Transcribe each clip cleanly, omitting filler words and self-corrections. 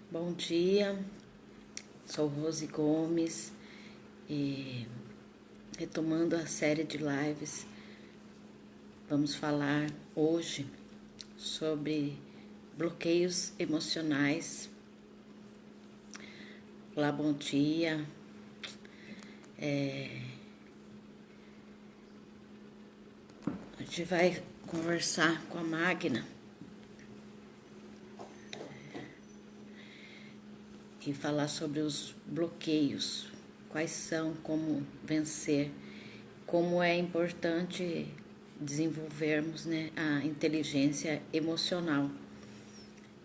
Bom dia, sou Rose Gomes e retomando a série de lives, vamos falar hoje sobre bloqueios emocionais. Olá, bom dia. A gente vai conversar com a Magna e falar sobre os bloqueios, quais são, como vencer, como é importante desenvolvermos, né, a inteligência emocional.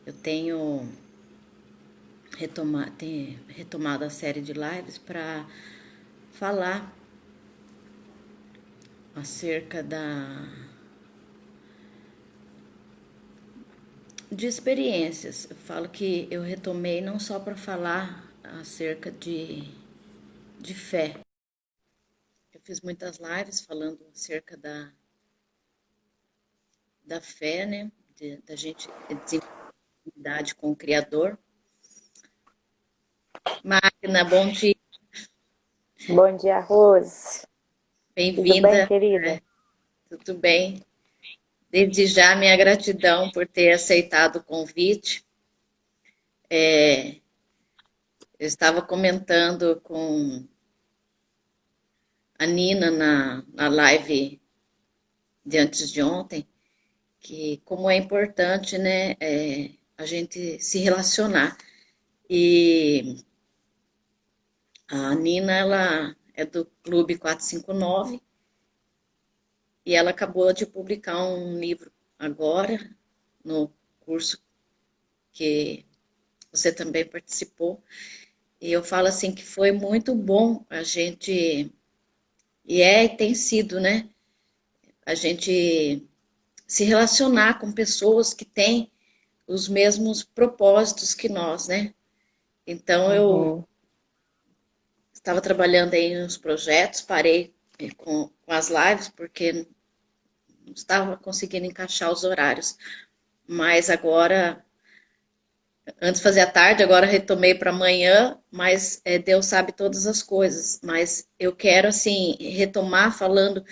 Eu tenho retomado a série de lives para falar acerca de experiências. Eu falo que eu retomei não só para falar acerca de fé. Eu fiz muitas lives falando acerca da fé, né? Da gente desenvolver intimidade com o Criador. Magna, bom dia, Bom dia, Rose. Tudo bem, bem-vinda. querida? Tudo bem? Desde já, minha gratidão por ter aceitado o convite. Eu estava comentando com a Nina na live de antes de ontem, que como é importante, né, a gente se relacionar. E a Nina, ela é do Clube 459 e ela acabou de publicar um livro agora, no curso que você também participou. E eu falo assim que foi muito bom a gente, e tem sido, né, a gente se relacionar com pessoas que têm os mesmos propósitos que nós, né? Então eu Uhum. estava trabalhando aí nos projetos, parei com as lives porque não estava conseguindo encaixar os horários. Mas agora, antes fazia tarde, agora retomei para amanhã, mas Deus sabe todas as coisas. Mas eu quero, assim, retomar falando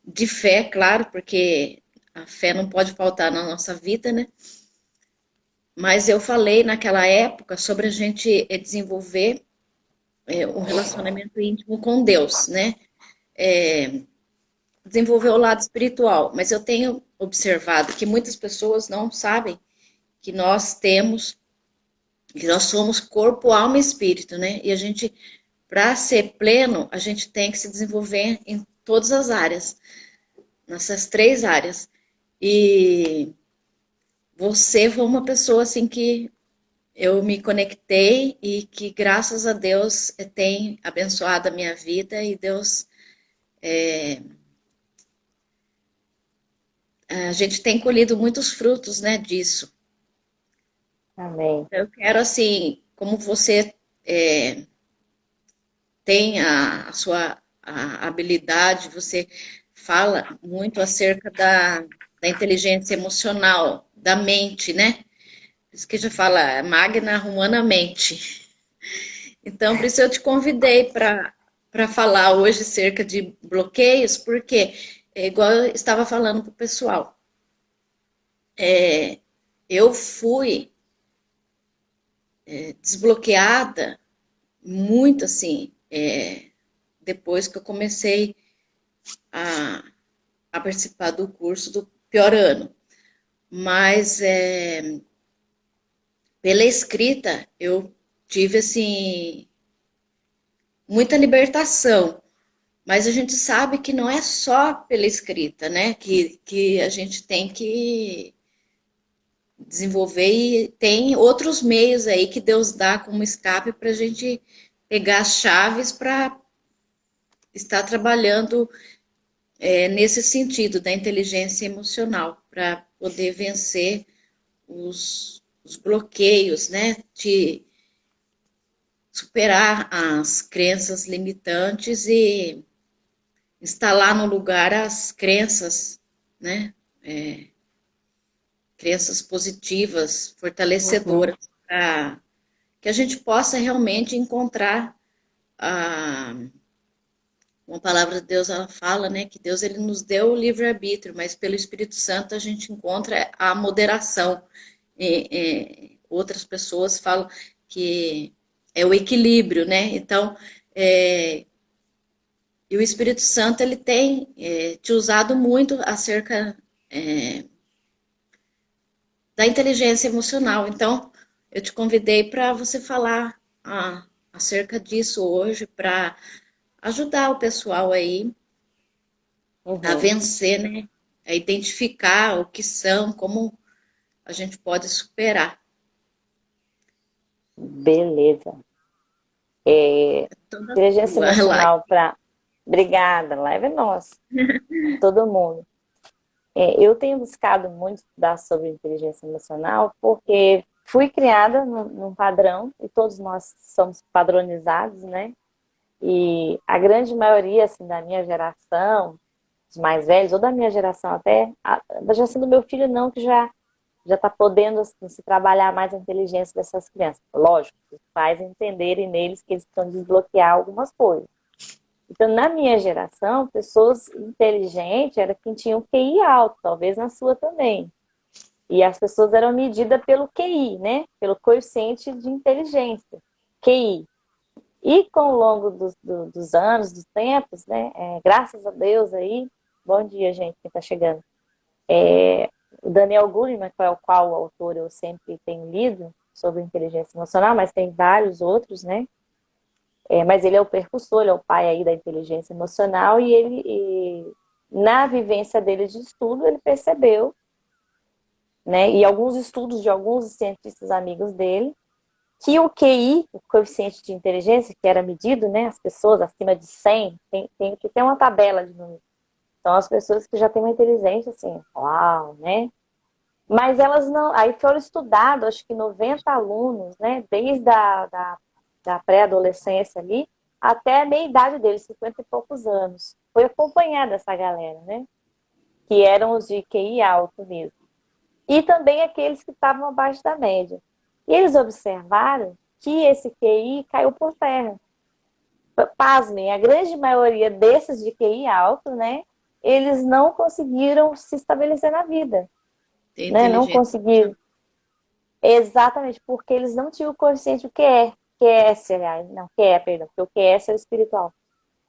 de fé, claro, porque a fé não pode faltar na nossa vida, né? Mas eu falei naquela época sobre a gente desenvolver um relacionamento íntimo com Deus, né? Desenvolver o lado espiritual. Mas eu tenho observado que muitas pessoas não sabem que nós temos, que nós somos corpo, alma e espírito, né? E a gente, para ser pleno, a gente tem que se desenvolver em todas as áreas, nessas três áreas. E você foi uma pessoa assim que eu me conectei e que, graças a Deus, tem abençoado a minha vida e Deus, a gente tem colhido muitos frutos, né, disso. Amém. Eu quero, assim, como você tem a sua habilidade, você fala muito acerca da inteligência emocional, da mente, né? Por isso que já fala magna humanamente. Então, por isso eu te convidei para falar hoje acerca de bloqueios, porque, igual eu estava falando para o pessoal, eu fui desbloqueada muito assim, depois que eu comecei a, a participar do curso do pior ano. Mas pela escrita eu tive assim muita libertação. Mas a gente sabe que não é só pela escrita, né? Que a gente tem que desenvolver e tem outros meios aí que Deus dá como escape para a gente pegar as chaves para estar trabalhando nesse sentido da inteligência emocional, para poder vencer os bloqueios, né? De superar as crenças limitantes e instalar no lugar as crenças, né? Crenças positivas, Uhum. fortalecedoras, para que a gente possa realmente encontrar uma palavra de Deus, ela fala, né, que Deus ele nos deu o livre-arbítrio, mas pelo Espírito Santo a gente encontra a moderação. Outras pessoas falam que é o equilíbrio, né? Então, e o Espírito Santo ele tem te usado muito acerca da inteligência emocional. Então, eu te convidei para você falar acerca disso hoje, para ajudar o pessoal aí a vencer, né? A identificar o que são, como a gente pode superar. Beleza. Inteligência emocional para... Obrigada, live é nossa. Todo mundo. Eu tenho buscado muito estudar sobre inteligência emocional porque fui criada num padrão e todos nós somos padronizados, né? E a grande maioria assim, da minha geração, os mais velhos, ou da minha geração até, da geração do meu filho não, que já está podendo assim, se trabalhar mais a inteligência dessas crianças. Lógico, os pais entenderem neles que eles precisam desbloquear algumas coisas. Então, na minha geração, pessoas inteligentes era quem tinha um QI alto, talvez na sua também. E as pessoas eram medidas pelo QI, né? Pelo coeficiente de inteligência, QI. E com o longo dos anos, dos tempos, né? Graças a Deus aí, bom dia, gente, quem está chegando. O Daniel Goleman, que é o qual autor eu sempre tenho lido sobre inteligência emocional, mas tem vários outros, né? Mas ele é o percussor, ele é o pai aí da inteligência emocional na vivência dele de estudo, ele percebeu, né? E alguns estudos de alguns cientistas amigos dele, que o QI, o coeficiente de inteligência, que era medido, né? As pessoas acima de 100, tem que ter uma tabela de números. São as pessoas que já têm uma inteligência assim, uau, né? Mas elas não... Aí foram estudados, acho que 90 alunos, né? Desde da pré-adolescência ali, até a meia-idade deles, 50 e poucos anos. Foi acompanhada essa galera, né? Que eram os de QI alto mesmo. E também aqueles que estavam abaixo da média. E eles observaram que esse QI caiu por terra. Pasmem, a grande maioria desses de QI alto, né? Eles não conseguiram se estabelecer na vida. Né? Não conseguiram. Exatamente, porque eles não tinham o coeficiente QS, aliás, não, perdão, porque o QS é o espiritual.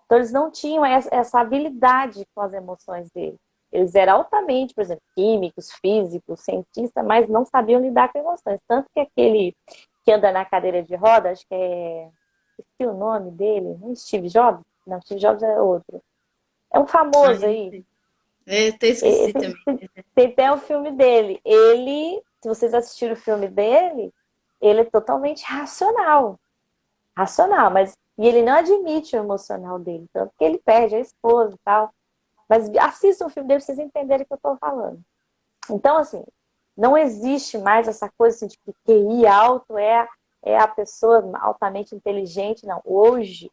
Então, eles não tinham essa habilidade com as emoções deles. Eles eram altamente, por exemplo, químicos, físicos, cientistas, mas não sabiam lidar com emoções. Tanto que aquele que anda na cadeira de roda, acho que esqueci o nome dele, não Steve Jobs? Não, Steve Jobs é outro. É um famoso aí. Até esqueci também. Tem até o filme dele. Se vocês assistiram o filme dele, ele é totalmente racional. Racional, mas e ele não admite o emocional dele, tanto que ele perde a esposa e tal. Mas assistam o filme dele pra vocês entenderem o que eu tô falando. Então, assim, não existe mais essa coisa assim, de que QI alto é a pessoa altamente inteligente, não. Hoje,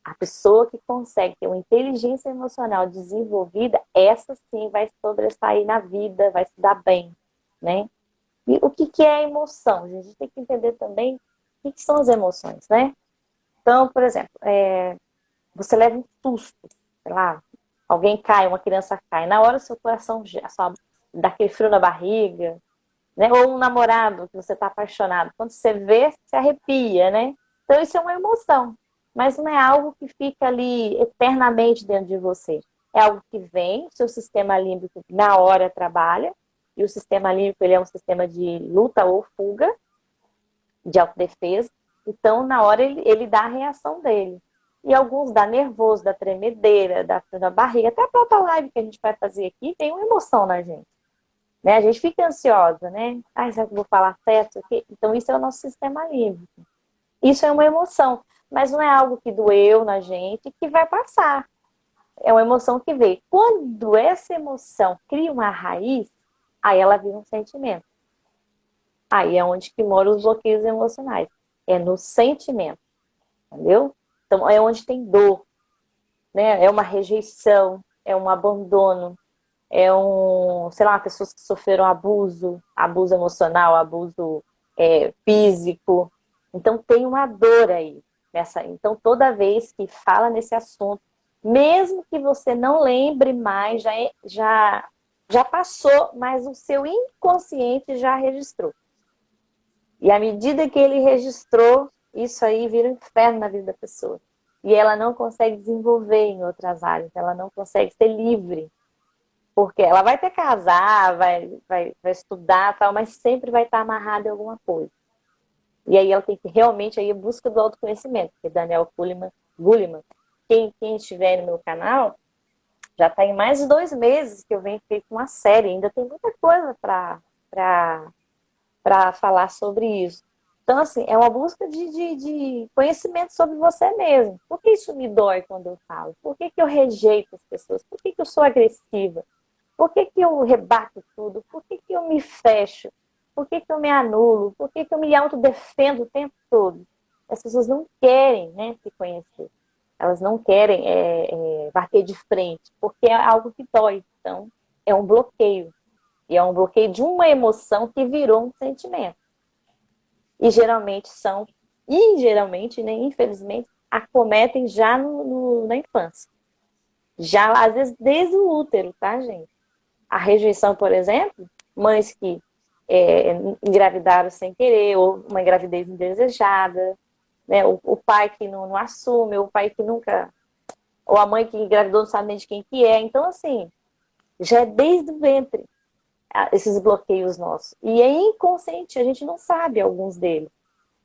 a pessoa que consegue ter uma inteligência emocional desenvolvida, essa sim vai sobressair na vida, vai se dar bem, né? E o que é a emoção? A gente tem que entender também o que são as emoções, né? Então, por exemplo, você leva um susto, sei lá, alguém cai, uma criança cai, na hora seu coração dá aquele frio na barriga, né? Ou um namorado que você está apaixonado, quando você vê, se arrepia, né? Então isso é uma emoção, mas não é algo que fica ali eternamente dentro de você. É algo que vem, o seu sistema límbico na hora trabalha, e o sistema límbico ele é um sistema de luta ou fuga, de autodefesa, então na hora ele dá a reação dele. E alguns dá nervoso, dá tremedeira, dá frio na barriga, até a própria live que a gente vai fazer aqui tem uma emoção na gente. Né? A gente fica ansiosa, né? Ai, será que eu vou falar certo aqui? Então, isso é o nosso sistema límbico. Isso é uma emoção, mas não é algo que doeu na gente que vai passar. É uma emoção que veio. Quando essa emoção cria uma raiz, aí ela vira um sentimento. Aí é onde que moram os bloqueios emocionais. É no sentimento, entendeu? Então, é onde tem dor, né? É uma rejeição, é um abandono, sei lá, pessoas que sofreram abuso emocional, abuso físico. Então tem uma dor aí. Então toda vez que fala nesse assunto, mesmo que você não lembre mais, já passou, mas o seu inconsciente já registrou. E à medida que ele registrou, isso aí vira um inferno na vida da pessoa. E ela não consegue desenvolver em outras áreas, ela não consegue ser livre. Porque ela vai ter que casar, vai estudar, tal, mas sempre vai estar amarrada em alguma coisa. E aí ela tem que realmente ir em busca do autoconhecimento. Porque Daniel Goleman, quem estiver no meu canal, já está em mais de 2 meses que eu venho feito uma série. Ainda tem muita coisa para falar sobre isso. Então, assim, é uma busca de conhecimento sobre você mesmo. Por que isso me dói quando eu falo? Por que eu rejeito as pessoas? Por que eu sou agressiva? Por que eu rebato tudo? Por que eu me fecho? Por que eu me anulo? Por que eu me autodefendo o tempo todo? As pessoas não querem, né, se conhecer. Elas não querem bater de frente, porque é algo que dói. Então, é um bloqueio. E é um bloqueio de uma emoção que virou um sentimento. E geralmente, né, infelizmente, acometem já na infância. Já, às vezes, desde o útero, tá, gente? A rejeição, por exemplo, mães que engravidaram sem querer, ou uma gravidez indesejada, né? O pai que não assume, ou o pai que nunca... Ou a mãe que engravidou não sabe nem de quem que é. Então, assim, já é desde o ventre esses bloqueios nossos. E é inconsciente, a gente não sabe alguns deles.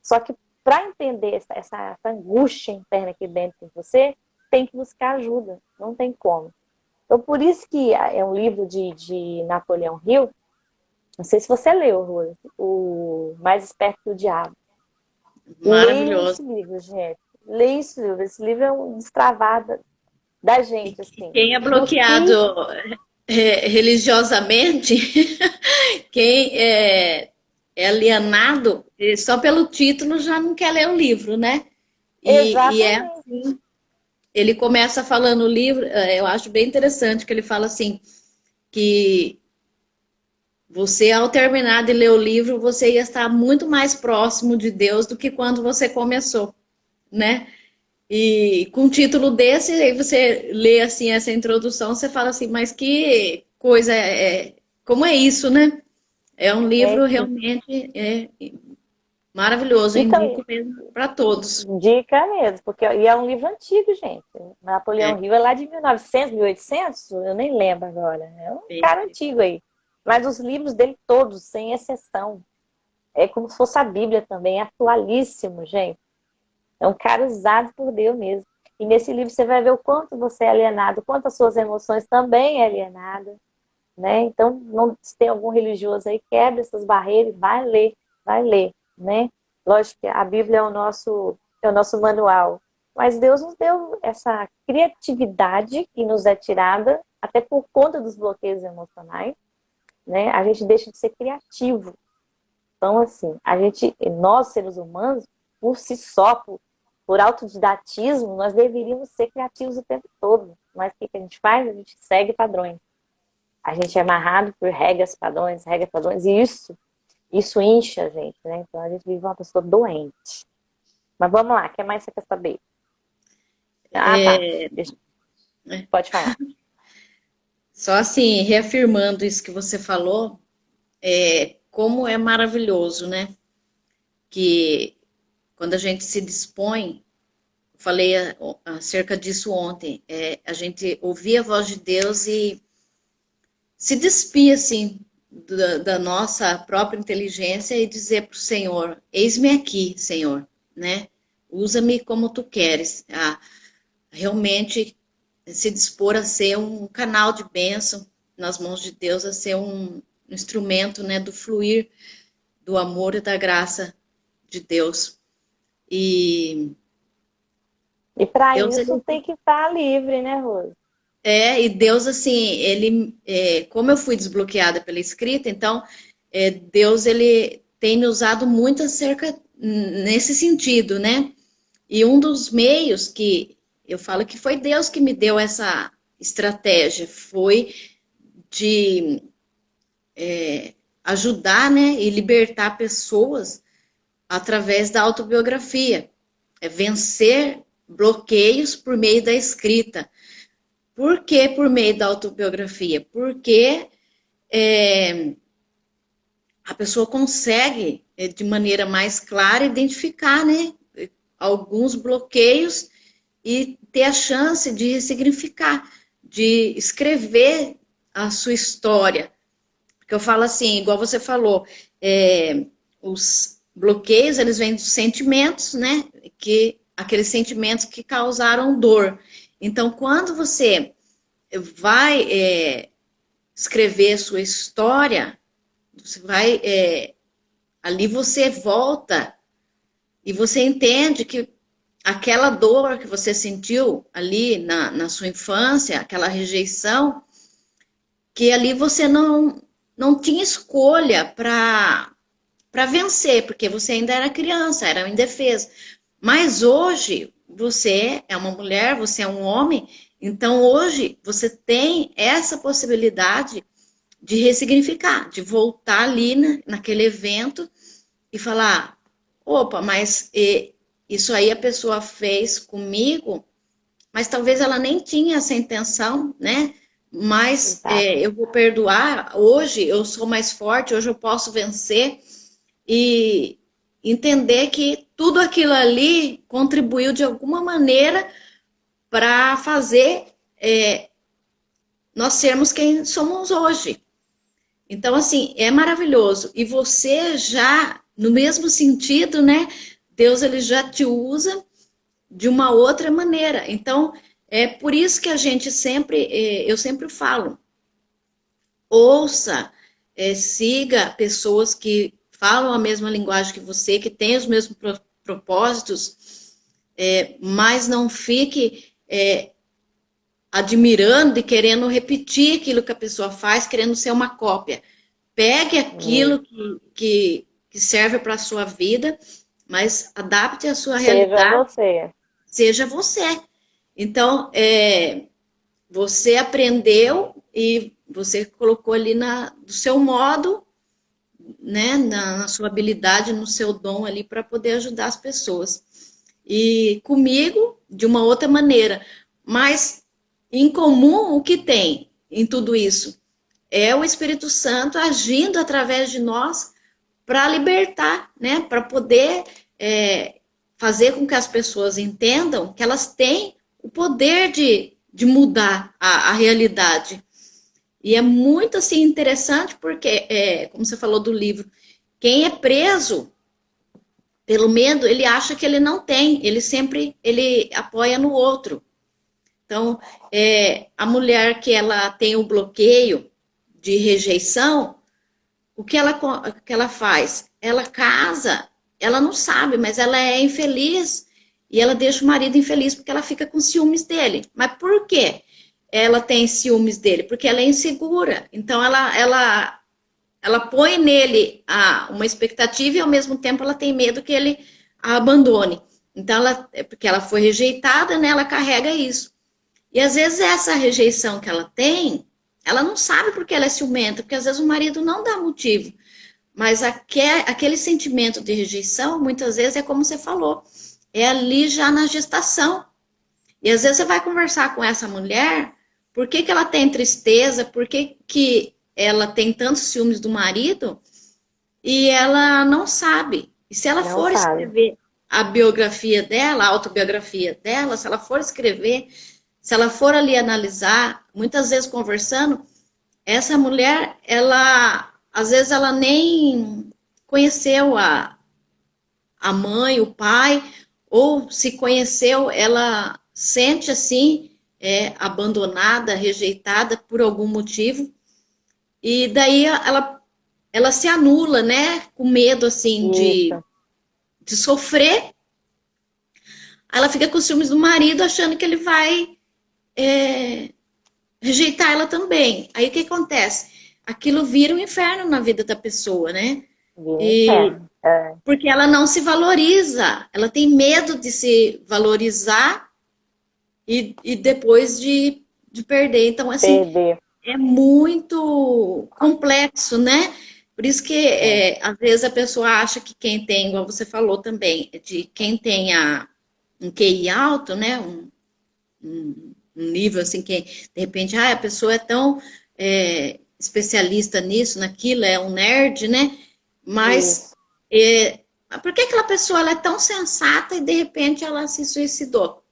Só que para entender essa angústia interna aqui dentro de você, tem que buscar ajuda, não tem como. Então, por isso que é um livro de Napoleão Hill, não sei se você leu, Rose, O Mais Esperto que o Diabo. Leia Maravilhoso. esse livro, gente. Leia esse livro. Esse livro é um destravado da gente, E assim. quem é Do bloqueado que... religiosamente, quem é alienado, só pelo título já não quer ler o livro, né? E é Exatamente. assim, ele começa falando o livro, eu acho bem interessante que ele fala assim, que você, ao terminar de ler o livro, você ia estar muito mais próximo de Deus do que quando você começou, né? E com um título desse, aí você lê assim essa introdução, você fala assim, mas que coisa como é isso, né? É um livro realmente maravilhoso, Então, indico mesmo para todos. indica mesmo, porque e é um livro antigo, gente. É, Napoleão Hill é lá de 1900, 1800, eu nem lembro agora. É um bem, cara antigo aí. Mas os livros dele todos, sem exceção, é como se fosse a Bíblia também, é atualíssimo, gente. É um cara usado por Deus mesmo. E nesse livro você vai ver o quanto você é alienado, o quanto as suas emoções também é alienada, né? Então, não, se tem algum religioso aí, quebra essas barreiras, vai ler, né? Lógico que a Bíblia é o nosso manual, mas Deus nos deu essa criatividade que nos é tirada, até por conta dos bloqueios emocionais, né? A gente deixa de ser criativo. Então, assim, nós seres humanos, por si só, por autodidatismo, nós deveríamos ser criativos o tempo todo. Mas o que a gente faz? A gente segue padrões. A gente é amarrado por regras, padrões, e isso incha a gente, né? Então a gente vive uma pessoa doente. Mas vamos lá, o que mais você quer saber? Ah, tá. é, Pode falar. só assim, reafirmando isso que você falou, como é maravilhoso, né? Que quando a gente se dispõe, falei acerca disso ontem, a gente ouvir a voz de Deus e se despir assim da nossa própria inteligência e dizer para o Senhor: eis-me aqui, Senhor, né? Usa-me como tu queres. Realmente se dispor a ser um canal de bênção nas mãos de Deus, a ser um instrumento, né, do fluir do amor e da graça de Deus. E E para Deus, isso ele tem que estar livre, né, Rose? e Deus, assim, como eu fui desbloqueada pela escrita, então, Deus, ele tem me usado muito acerca nesse sentido, né? E um dos meios que eu falo que foi Deus que me deu essa estratégia, foi de ajudar, né, e libertar pessoas através da autobiografia. É vencer bloqueios por meio da escrita. Por que por meio da autobiografia? Porque a pessoa consegue, de maneira mais clara, identificar, né, alguns bloqueios e ter a chance de ressignificar, de escrever a sua história. Porque eu falo assim, igual você falou, os bloqueios, eles vêm dos sentimentos, né? Aqueles sentimentos que causaram dor. Então, quando você vai escrever sua história, você vai, ali você volta e você entende que aquela dor que você sentiu ali na sua infância, aquela rejeição, que ali você não tinha escolha para vencer, porque você ainda era criança, era indefesa. Mas hoje você é uma mulher, você é um homem, então hoje você tem essa possibilidade de ressignificar, de voltar ali naquele evento e falar, opa, mas isso aí a pessoa fez comigo, mas talvez ela nem tinha essa intenção, né? Mas eu vou perdoar, hoje eu sou mais forte, hoje eu posso vencer e entender que tudo aquilo ali contribuiu de alguma maneira para fazer nós sermos quem somos hoje. Então, assim, é maravilhoso. E você já, no mesmo sentido, né? Deus, ele já te usa de uma outra maneira. Então, é por isso que a gente sempre, eu sempre falo, ouça, siga pessoas que falam a mesma linguagem que você, que têm os mesmos propósitos, mas não fique admirando e querendo repetir aquilo que a pessoa faz, querendo ser uma cópia. Pegue aquilo que serve para a sua vida, mas adapte a sua realidade. Seja você. Então, você aprendeu e você colocou ali do seu modo, né, na sua habilidade, no seu dom ali para poder ajudar as pessoas. E comigo, de uma outra maneira. Mas, em comum, o que tem em tudo isso? É o Espírito Santo agindo através de nós para libertar, né, para poder fazer com que as pessoas entendam que elas têm o poder de mudar a realidade. E é muito assim interessante porque, como você falou do livro, quem é preso pelo medo, ele acha que ele não tem, ele apoia no outro. Então, a mulher que ela tem o bloqueio de rejeição, o que ela faz? Ela casa, ela não sabe, mas ela é infeliz e ela deixa o marido infeliz porque ela fica com ciúmes dele. Mas por quê? Ela tem ciúmes dele? Porque ela é insegura. Então, ela põe nele uma expectativa e, ao mesmo tempo, ela tem medo que ele a abandone. Então, porque ela foi rejeitada, né, ela carrega isso. E, às vezes, essa rejeição que ela tem, ela não sabe porque ela é ciumenta, porque, às vezes, o marido não dá motivo. Mas aquele sentimento de rejeição, muitas vezes, é como você falou, é ali já na gestação. E, às vezes, você vai conversar com essa mulher, por que ela tem tristeza, por que ela tem tantos ciúmes do marido, e ela não sabe. E se ela for escrever a biografia dela, a autobiografia dela, se ela for escrever, se ela for ali analisar, muitas vezes conversando, essa mulher, às vezes ela nem conheceu a mãe, o pai, ou se conheceu, ela sente assim, abandonada, rejeitada por algum motivo, e daí ela se anula, né? Com medo, assim, de sofrer. Ela fica com ciúmes do marido, achando que ele vai rejeitar ela também. Aí o que acontece? Aquilo vira um inferno na vida da pessoa, né? Porque ela não se valoriza. Ela tem medo de se valorizar e depois de perder. Então, assim, é muito complexo, né? Por isso que, É, às vezes, a pessoa acha que quem tem, igual você falou também, de quem tem um QI alto, né? Um nível assim que, de repente, a pessoa é tão especialista nisso, naquilo, é um nerd, né? Mas isso. é, por que aquela pessoa ela é tão sensata e, de repente, ela se suicidou?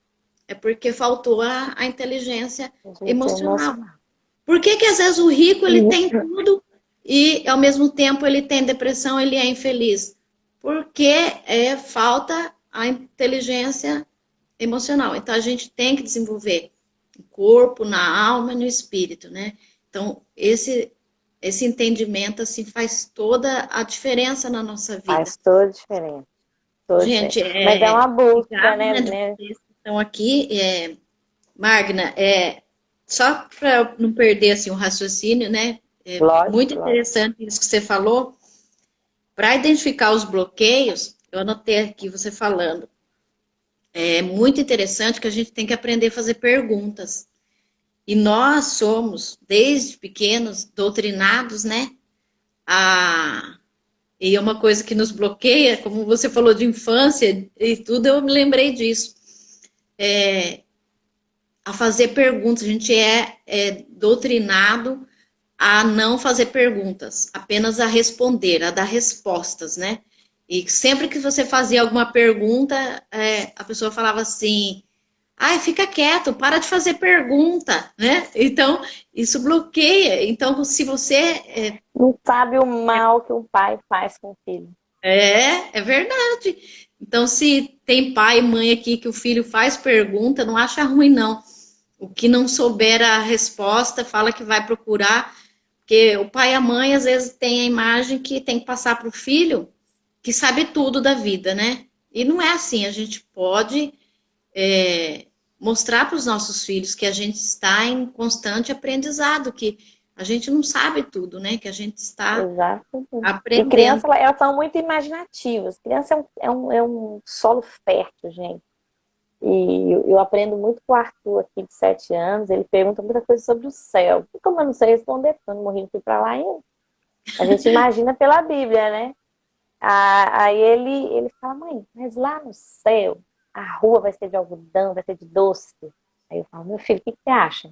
É porque faltou a inteligência A gente é emocional. emocional. Por que que às vezes o rico ele tem tudo e ao mesmo tempo ele tem depressão, ele é infeliz? Porque falta a inteligência emocional. Então a gente tem que desenvolver no corpo, na alma e no espírito, né? Então esse entendimento assim faz toda a diferença na nossa vida. Faz toda a diferença. Toda a diferença. Gente, Mas é uma busca, obrigada, né? né, de né? vocês que estão aqui. Magna, só para não perder assim, o raciocínio, né? É muito Lógico, lógico. interessante isso que você falou. Para identificar os bloqueios, eu anotei aqui você falando. É muito interessante que a gente tem que aprender a fazer perguntas. E nós somos, desde pequenos, doutrinados, né? A... E é uma coisa que nos bloqueia, como você falou de infância e tudo, eu me lembrei disso. A fazer perguntas. A gente é doutrinado a não fazer perguntas, apenas a responder, a dar respostas, né? E sempre que você fazia alguma pergunta, a pessoa falava assim: ai, fica quieto, para de fazer pergunta, né? Então, isso bloqueia. Então, se você. Não sabe o mal que um pai faz com o filho. É verdade. Então, se tem pai e mãe aqui que o filho faz pergunta, não acha ruim, não. O que não souber a resposta, fala que vai procurar. Porque o pai e a mãe, às vezes, tem a imagem que tem que passar para o filho que sabe tudo da vida, né? E não é assim. A gente pode mostrar para os nossos filhos que a gente está em constante aprendizado, que a gente não sabe tudo, né? Que a gente está Exato. E aprendendo. crianças, elas são muito imaginativas. Criança é um solo fértil, gente. E eu aprendo muito com o Arthur aqui, de 7 anos. Ele pergunta muita coisa sobre o céu. E como eu não sei responder, porque eu não morri, não fui para lá ainda. A gente imagina pela Bíblia, né? Aí ele fala: mãe, mas lá no céu, a rua vai ser de algodão, vai ser de doce. Aí eu falo: meu filho, o que você acha?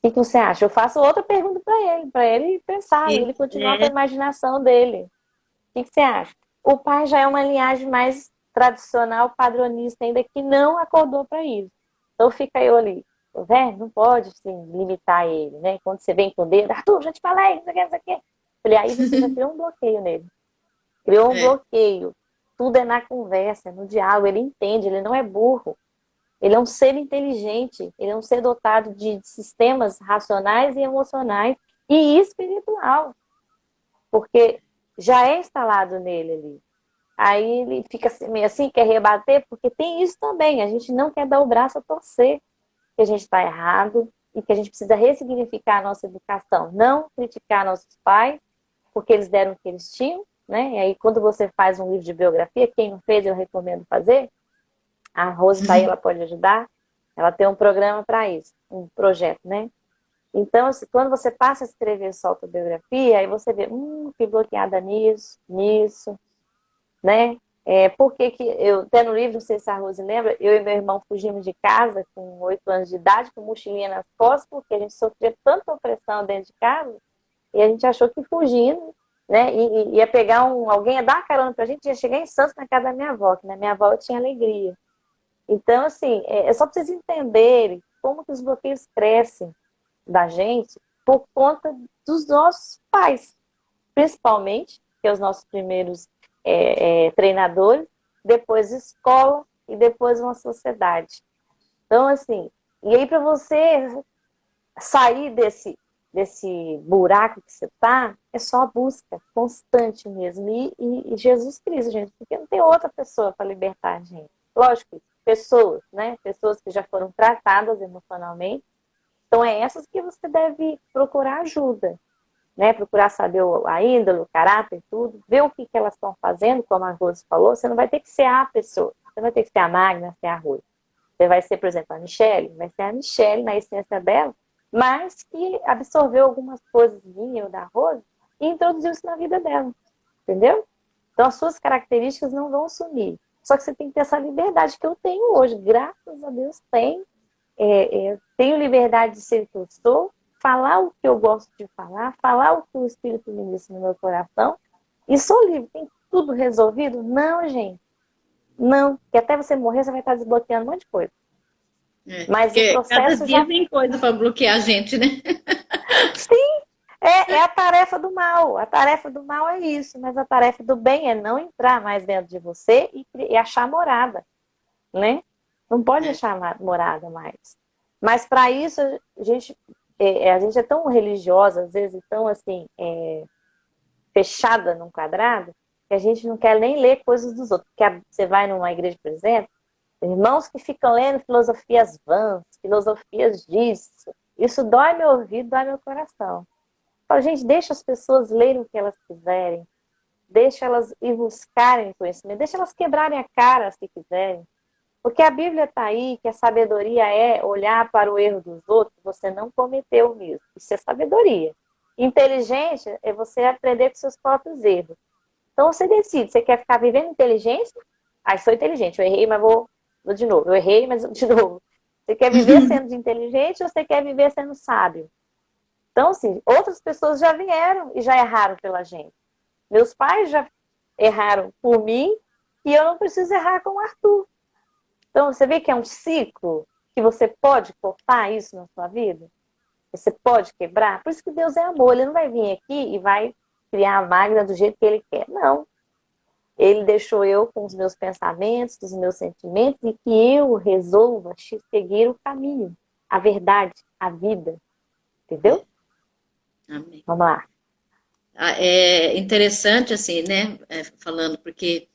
O que você acha? Eu faço outra pergunta para ele pensar, e ele continuar com a É, imaginação dele. O que você acha? O pai já é uma linhagem mais tradicional, padronista, ainda que não acordou para isso. Então fica eu ali: velho, não pode assim, limitar ele, né? Quando você vem com o dedo: Arthur, já te falei, isso aqui, isso aqui. Falei: aí você já criou um bloqueio nele. Criou um é, bloqueio. Tudo é na conversa, no diálogo. Ele entende, ele não é burro. Ele é um ser inteligente, ele é um ser dotado de sistemas racionais e emocionais e espiritual, porque já é instalado nele ali. Aí ele fica meio assim, quer rebater, porque tem isso também. A gente não quer dar o braço a torcer, que a gente está errado e que a gente precisa ressignificar a nossa educação. Não criticar nossos pais, porque eles deram o que eles tinham, né? E aí, quando você faz um livro de biografia, quem não fez, eu recomendo fazer. A Rose está aí, ela pode ajudar. Ela tem um programa para isso, um projeto, né? Então, quando você passa a escrever sua autobiografia, aí você vê: fui bloqueada nisso, nisso, né? Por que que eu, até no livro, não sei se a Rose lembra, eu e meu irmão fugimos de casa com 8 anos de idade, com mochilinha nas costas, porque a gente sofria tanta opressão dentro de casa, e a gente achou que fugindo, né? Ia pegar alguém, ia dar uma carona pra gente, ia chegar em Santos na casa da minha avó, que na minha avó eu tinha alegria. Então, assim, só para vocês entenderem como que os bloqueios crescem da gente por conta dos nossos pais, principalmente, que é os nossos primeiros treinadores, depois escola e depois uma sociedade. Então, assim, e aí para você sair desse buraco que você está, é só a busca constante mesmo. E Jesus Cristo, gente, porque não tem outra pessoa para libertar a gente. Lógico, pessoas, né? Pessoas que já foram tratadas emocionalmente. Então, é essas que você deve procurar ajuda, né? Procurar saber a índole, o caráter, tudo, ver o que elas estão fazendo, como a Rose falou. Você não vai ter que ser a pessoa, você vai ter que ser a Magna, ser a Rose. Você vai ser, por exemplo, a Michelle, vai ser a Michelle na essência dela, mas que absorveu algumas coisas minhas ou da Rose, e introduziu isso na vida dela, entendeu? Então as suas características não vão sumir. Só que você tem que ter essa liberdade que eu tenho hoje, graças a Deus tenho. Tenho liberdade de ser o que eu sou, falar o que eu gosto de falar o que o Espírito me disse no meu coração, e sou livre. Tem tudo resolvido? Não, gente. Não, porque até você morrer você vai estar desbloqueando um monte de coisa. Mas o Porque cada processo dia já... vem coisa para bloquear a gente, né? Sim, é a tarefa do mal. A tarefa do mal é isso, mas a tarefa do bem é não entrar mais dentro de você e achar morada, né? Não pode achar morada mais. Mas para isso, a gente é tão religiosa, às vezes, tão assim, fechada num quadrado, que a gente não quer nem ler coisas dos outros. Porque você vai numa igreja, por exemplo, irmãos que ficam lendo filosofias vãs, filosofias disso. Isso dói meu ouvido, dói meu coração. Fala, gente, deixa as pessoas lerem o que elas quiserem. Deixa elas ir buscarem conhecimento. Deixa elas quebrarem a cara se quiserem. Porque a Bíblia está aí, que a sabedoria é olhar para o erro dos outros, você não cometeu o mesmo. Isso é sabedoria. Inteligente é você aprender com seus próprios erros. Então você decide, você quer ficar vivendo inteligência? Ah, sou inteligente, eu errei, mas vou de novo. Eu errei, mas de novo. Você quer viver sendo inteligente ou você quer viver sendo sábio? Então, assim, outras pessoas já vieram e já erraram pela gente. Meus pais já erraram por mim e eu não preciso errar com o Arthur. Então, você vê que é um ciclo que você pode cortar isso na sua vida? Você pode quebrar? Por isso que Deus é amor. Ele não vai vir aqui e vai criar a máquina do jeito que Ele quer. Não. Ele deixou eu com os meus pensamentos, com os meus sentimentos, e que eu resolva seguir o caminho, a verdade, a vida. Entendeu? Amém. Vamos lá. É interessante, assim, né? Falando, porque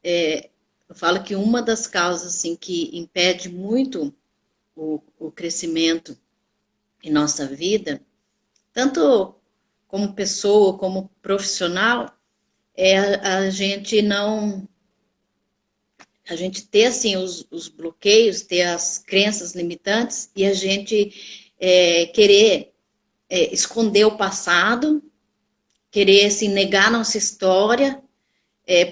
eu falo que uma das causas, assim, que impede muito o crescimento em nossa vida, tanto como pessoa, como profissional, é a gente não... A gente ter, assim, os bloqueios, ter as crenças limitantes e a gente querer esconder o passado, querer, assim, negar nossa história,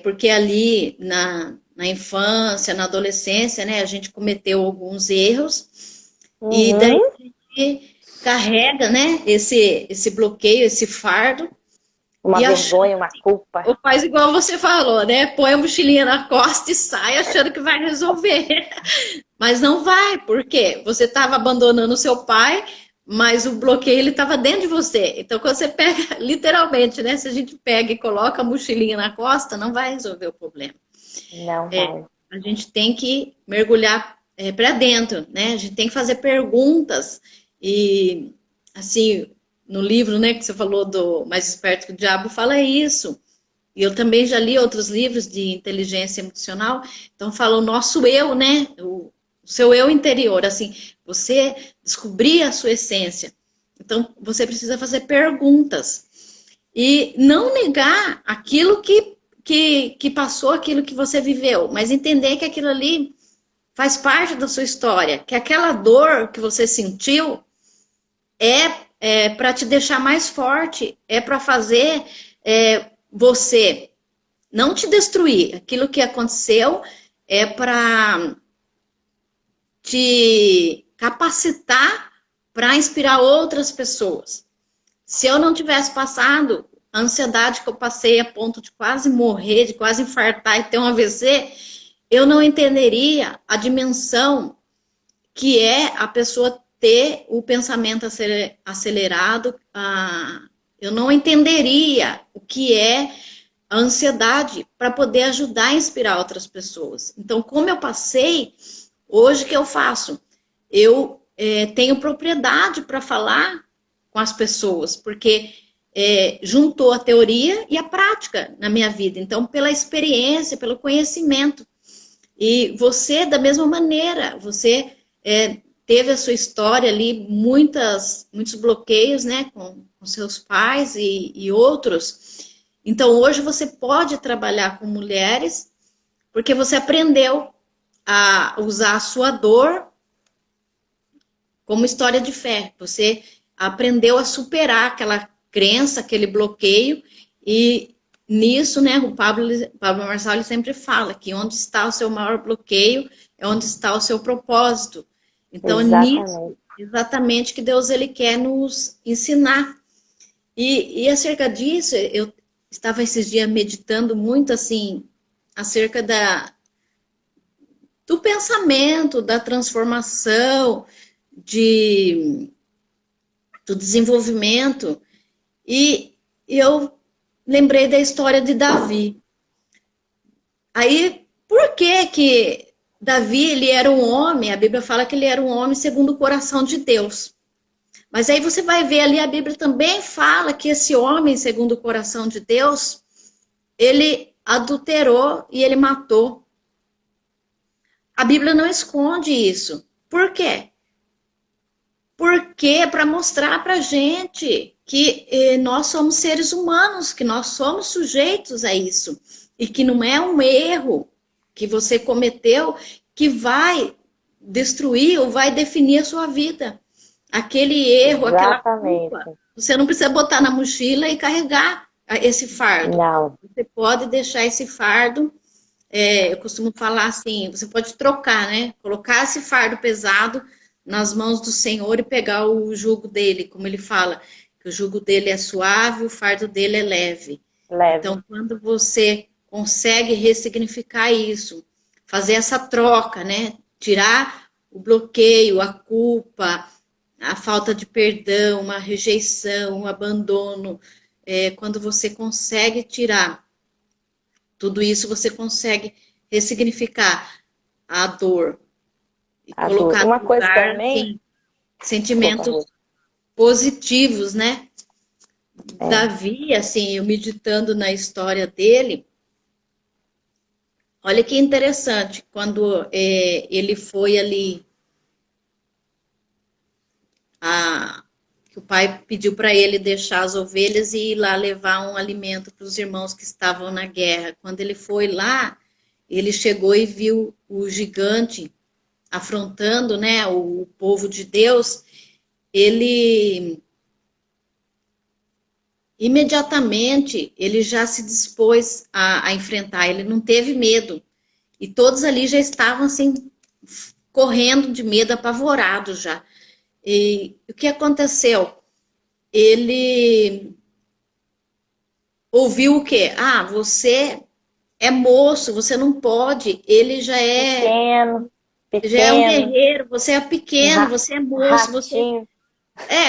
porque ali na infância, na adolescência, né, a gente cometeu alguns erros e daí Uhum. a gente carrega, né, esse bloqueio, esse fardo Uma e achando, vergonha, uma culpa. ou faz igual você falou, né, põe a mochilinha na costa e sai achando que vai resolver. Mas não vai, porque você estava abandonando o seu pai, mas o bloqueio ele estava dentro de você. Então, quando você pega, literalmente, né? Se a gente pega e coloca a mochilinha na costa, não vai resolver o problema. Não vai. A gente tem que mergulhar para dentro, né? A gente tem que fazer perguntas. E, assim, no livro, né, que você falou do Mais Esperto que o Diabo, fala isso. E eu também já li outros livros de inteligência emocional. Então, fala o nosso eu, né? O seu eu interior, assim, você descobrir a sua essência. Então, você precisa fazer perguntas e não negar aquilo que passou, aquilo que você viveu, mas entender que aquilo ali faz parte da sua história, que aquela dor que você sentiu é para te deixar mais forte, é para fazer você não te destruir. Aquilo que aconteceu é para te capacitar para inspirar outras pessoas. Se eu não tivesse passado a ansiedade que eu passei a ponto de quase morrer, de quase infartar e ter um AVC, eu não entenderia a dimensão que é a pessoa ter o pensamento acelerado. Eu não entenderia o que é a ansiedade para poder ajudar a inspirar outras pessoas. Então, como eu passei, hoje que eu faço? Eu tenho propriedade para falar com as pessoas, porque juntou a teoria e a prática na minha vida. Então, pela experiência, pelo conhecimento. E você, da mesma maneira, você teve a sua história ali, muitos bloqueios, né, com seus pais e outros. Então, hoje você pode trabalhar com mulheres, porque você aprendeu a usar a sua dor como história de fé. Você aprendeu a superar crença, aquele bloqueio, e nisso, né, o Pablo Marçal ele sempre fala que onde está o seu maior bloqueio é onde está o seu propósito. Então, nisso, exatamente que Deus ele quer nos ensinar. E acerca disso, eu estava esses dias meditando muito, assim, acerca do pensamento, da transformação, do desenvolvimento. E eu lembrei da história de Davi. Aí, por que Davi, ele era um homem, a Bíblia fala que ele era um homem segundo o coração de Deus. Mas aí você vai ver ali, a Bíblia também fala que esse homem, segundo o coração de Deus, ele adulterou e ele matou. A Bíblia não esconde isso. Por quê? Porque é para mostrar para a gente que nós somos seres humanos, que nós somos sujeitos a isso. E que não é um erro que você cometeu que vai destruir ou vai definir a sua vida. Aquele erro, Exatamente. Aquela culpa, você não precisa botar na mochila e carregar esse fardo. Não. Você pode deixar esse fardo, eu costumo falar assim, você pode trocar, né? Colocar esse fardo pesado nas mãos do Senhor e pegar o jugo dele, como ele fala, que o jugo dele é suave, o fardo dele é leve. Então, quando você consegue ressignificar isso, fazer essa troca, né? Tirar o bloqueio, a culpa, a falta de perdão, a rejeição, o abandono, quando você consegue tirar tudo isso, você consegue ressignificar a dor e colocar Uma no coisa lugar, também, assim, sentimentos positivos, né? Davi, assim, eu meditando na história dele, olha que interessante, quando ele foi ali, que o pai pediu para ele deixar as ovelhas e ir lá levar um alimento para os irmãos que estavam na guerra. Quando ele foi lá, ele chegou e viu o gigante afrontando, né, o povo de Deus. Ele imediatamente ele já se dispôs a enfrentar, ele não teve medo. E todos ali já estavam assim, correndo de medo, apavorados já. E o que aconteceu? Ele ouviu o quê? Ah, você é moço, você não pode. Ele já pequeno, já é um guerreiro, você é pequeno, você é moço, ratinho.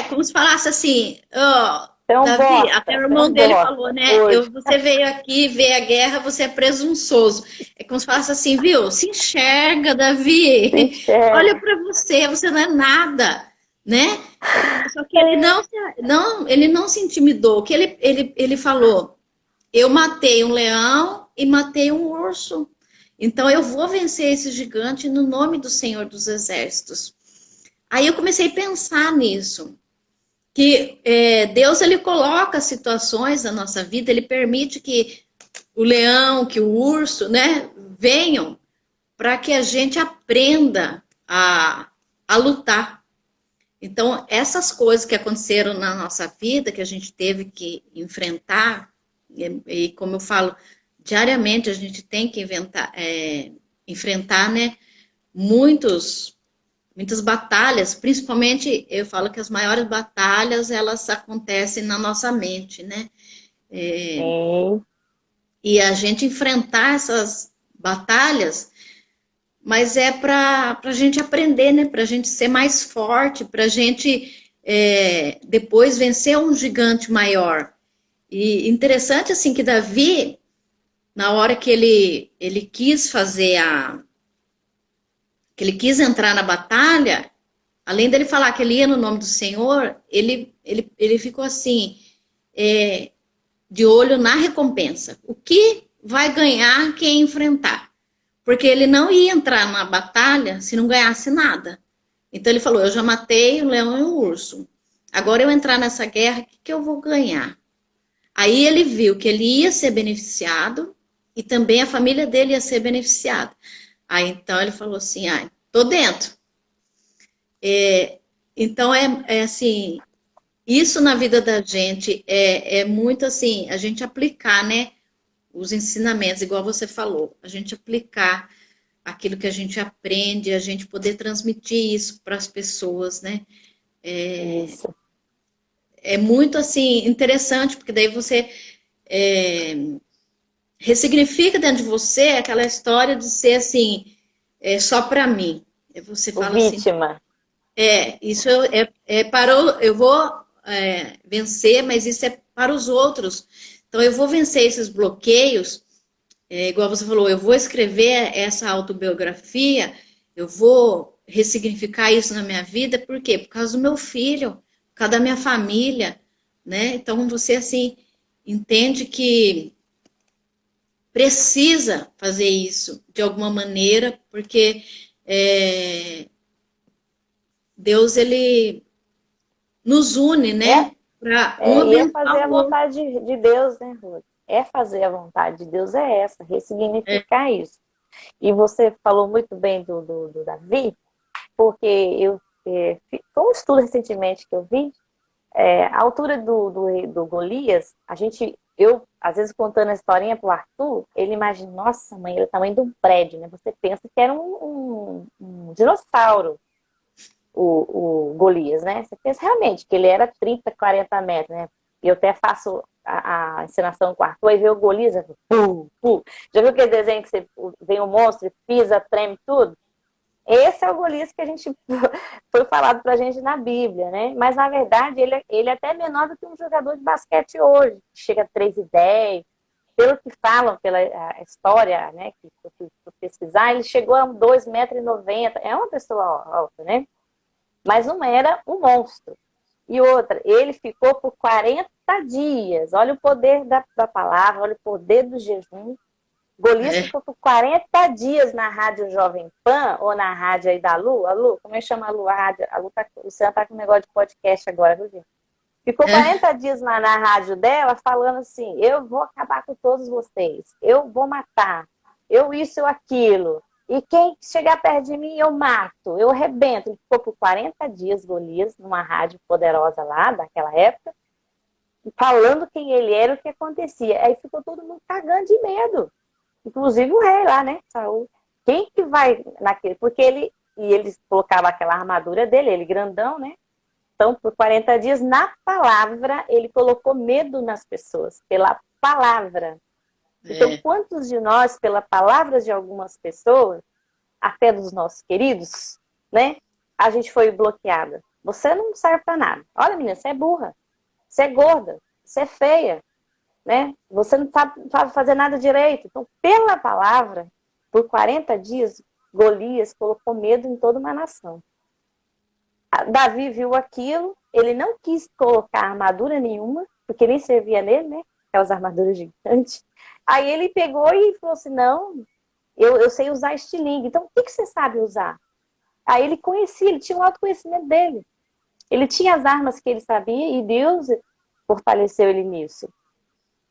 como se falasse assim, ó, Tão Davi, bosta, até o irmão dele bosta, falou, né? hoje. Você veio aqui ver a guerra, você é presunçoso. É como se falasse assim, viu? Se enxerga, Davi. Se enxerga. Olha para você não é nada, né? Só que ele não se intimidou. O que ele falou? Eu matei um leão e matei um urso. Então eu vou vencer esse gigante no nome do Senhor dos Exércitos. Aí eu comecei a pensar nisso. Que Deus ele coloca situações na nossa vida, ele permite que o leão, que o urso, né, venham para que a gente aprenda a lutar. Então, essas coisas que aconteceram na nossa vida, que a gente teve que enfrentar, e como eu falo, diariamente a gente tem que enfrentar, né, muitas batalhas, principalmente, eu falo que as maiores batalhas, elas acontecem na nossa mente, né? E a gente enfrentar essas batalhas, mas é para a gente aprender, né? Para a gente ser mais forte, para a gente depois vencer um gigante maior. E interessante, assim, que Davi, na hora que ele quis fazer que ele quis entrar na batalha, além dele falar que ele ia no nome do Senhor, ele ficou assim, de olho na recompensa. O que vai ganhar quem enfrentar? Porque ele não ia entrar na batalha se não ganhasse nada. Então ele falou, eu já matei o leão e o urso. Agora eu entrar nessa guerra, o que eu vou ganhar? Aí ele viu que ele ia ser beneficiado e também a família dele ia ser beneficiada. Aí então ele falou assim, tô dentro. Então é assim, isso na vida da gente é muito assim, a gente aplicar, né, os ensinamentos, igual você falou, a gente aplicar aquilo que a gente aprende, a gente poder transmitir isso para as pessoas, né? Isso. É muito assim interessante, porque daí você é, ressignifica dentro de você aquela história de ser assim, só para mim. Você O fala assim, vítima. isso é para eu vou vencer, mas isso é para os outros. Então eu vou vencer esses bloqueios, igual você falou, eu vou escrever essa autobiografia, eu vou ressignificar isso na minha vida, por quê? Por causa do meu filho, por causa da minha família, né? Então você assim entende que precisa fazer isso de alguma maneira, porque é, Deus ele nos une, né? Para um E é abençoar fazer a o outro. vontade de Deus, né, Ruth? É fazer a vontade de Deus, é essa, É, ressignificar isso. E você falou muito bem do Davi, porque foi um estudo recentemente que eu vi, a altura do Golias, eu, às vezes, contando a historinha pro Arthur, ele imagina, nossa, mãe, ele é o tamanho de um prédio, né? Você pensa que era um dinossauro, o Golias, né? Você pensa realmente que ele era 30, 40 metros, né? E eu até faço a encenação com o Arthur e vê o Golias, pum, pum. Já viu aquele desenho que você vem um monstro e pisa, treme tudo? Esse é o Golias que a gente foi falado pra gente na Bíblia, né? Mas na verdade ele é até menor do que um jogador de basquete hoje, que chega a 3,10. Pelo que falam, pela a história, né, que eu fui pesquisar, ele chegou a 2,90 m. É uma pessoa alta, né? Mas não era um monstro. E outra, ele ficou por 40 dias. Olha o poder da palavra, olha o poder do jejum. Golias é, ficou por 40 dias na Rádio Jovem Pan, ou na rádio aí da Lu. A Lu, como é que chama a Lu? A Luciana tá com um negócio de podcast agora, viu, gente? Ficou é, 40 dias lá na rádio dela falando assim, eu vou acabar com todos vocês, eu vou matar, eu isso, eu aquilo. E quem chegar perto de mim, eu mato, eu arrebento. Ele ficou por 40 dias, Golias, numa rádio poderosa lá, daquela época, falando quem ele era e o que acontecia. Aí ficou todo mundo cagando de medo. Inclusive o rei lá, né? Saul. Quem que vai naquele? Porque ele colocava aquela armadura dele, ele grandão, né? Então, por 40 dias, na palavra, ele colocou medo nas pessoas, pela palavra. Então, é, quantos de nós, pela palavra de algumas pessoas, até dos nossos queridos, né? A gente foi bloqueada. Você não serve para nada. Olha, menina, você é burra, você é gorda, você é feia, né? Você não sabe fazer nada direito. Então, pela palavra, por 40 dias, Golias colocou medo em toda uma nação. Davi viu aquilo, ele não quis colocar armadura nenhuma, porque nem servia nele, né? Aquelas armaduras gigantes. Aí ele pegou e falou assim: não, eu sei usar estilingue. Então, o que você sabe usar? Aí ele conhecia, ele tinha um autoconhecimento dele. Ele tinha as armas que ele sabia e Deus fortaleceu ele nisso.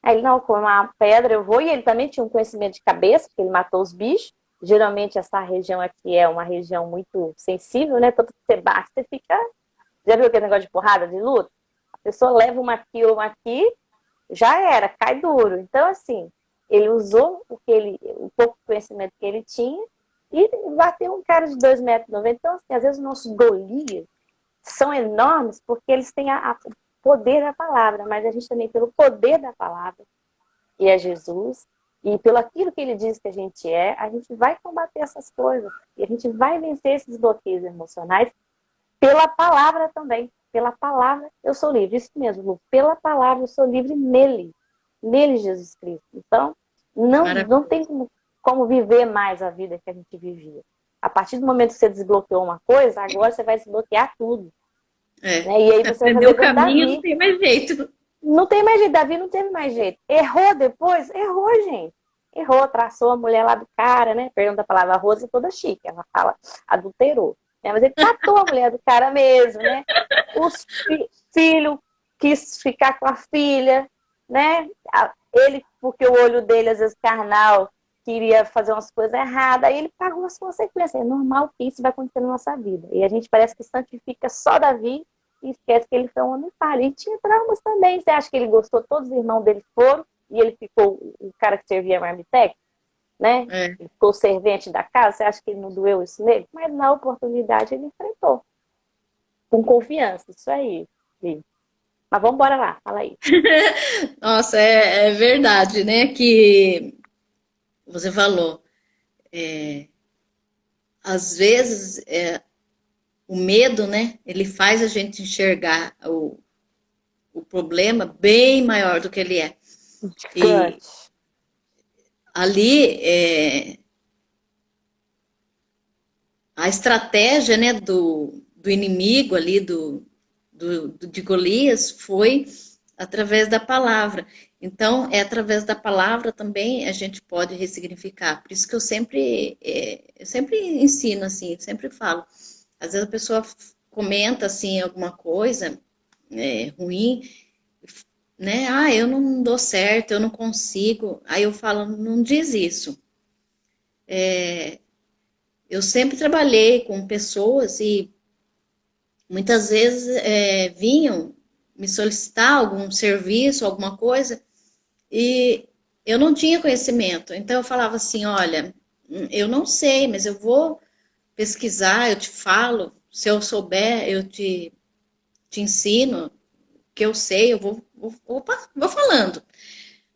Aí ele, não, com uma pedra eu vou, e ele também tinha um conhecimento de cabeça, porque ele matou os bichos. Geralmente essa região aqui é uma região muito sensível, né? Tanto que você bate, você fica. Já viu aquele negócio de porrada, de luta? A pessoa leva uma aqui, já era, cai duro. Então, assim, ele usou o pouco conhecimento que ele tinha e bateu um cara de 2,90 m. Então, assim, às vezes os nossos Golias são enormes porque eles têm o poder da palavra, mas a gente também, pelo poder da palavra, e é Jesus, e pelo aquilo que ele diz que a gente vai combater essas coisas. E a gente vai vencer esses bloqueios emocionais pela palavra também. Pela palavra eu sou livre. Isso mesmo, Lu. Pela palavra eu sou livre nele. Nele, Jesus Cristo. Então, não maravilhoso. tem como viver mais a vida que a gente vivia. A partir do momento que você desbloqueou uma coisa, agora você vai desbloquear tudo. É. Né? E aí você vai Aprender fazer o igual caminho não Davi. tem mais jeito. Não tem mais jeito. Davi não teve mais jeito. Errou depois? Errou, gente. Errou, traçou a mulher lá do cara, né? Perdão da palavra, a Rosa é toda chique. Ela fala, adulterou. Né? Mas ele catou a mulher do cara mesmo, né? Os filho quis ficar com a filha, né? Ele, porque o olho dele, às vezes, carnal, queria fazer umas coisas erradas, aí ele pagou as consequências. É normal que isso vai acontecer na nossa vida. E a gente parece que santifica só Davi e esquece que ele foi um homem falho. E tinha traumas também. Você acha que ele gostou? Todos os irmãos dele foram e ele ficou o cara que servia a marmitex, né? É. Ele ficou o servente da casa. Você acha que ele não doeu isso nele? Mas na oportunidade ele enfrentou. Com confiança. Isso aí. Sim. Mas vamos embora lá. Fala aí. Nossa, é verdade, né? Que você falou. Às vezes, o medo, né? Ele faz a gente enxergar o problema bem maior do que ele é. E Gigante. ali, a estratégia, né, do inimigo ali, de Golias, foi através da palavra. Então, é através da palavra também a gente pode ressignificar. Por isso que eu sempre ensino assim, sempre falo. Às vezes a pessoa comenta assim alguma coisa ruim, né? Ah, eu não dou certo, eu não consigo. Aí eu falo, não diz isso. Eu sempre trabalhei com pessoas e muitas vezes vinham me solicitar algum serviço, alguma coisa, e eu não tinha conhecimento. Então eu falava assim, olha, eu não sei, mas eu vou pesquisar, eu te falo, se eu souber, te ensino, o que eu sei, eu vou falando.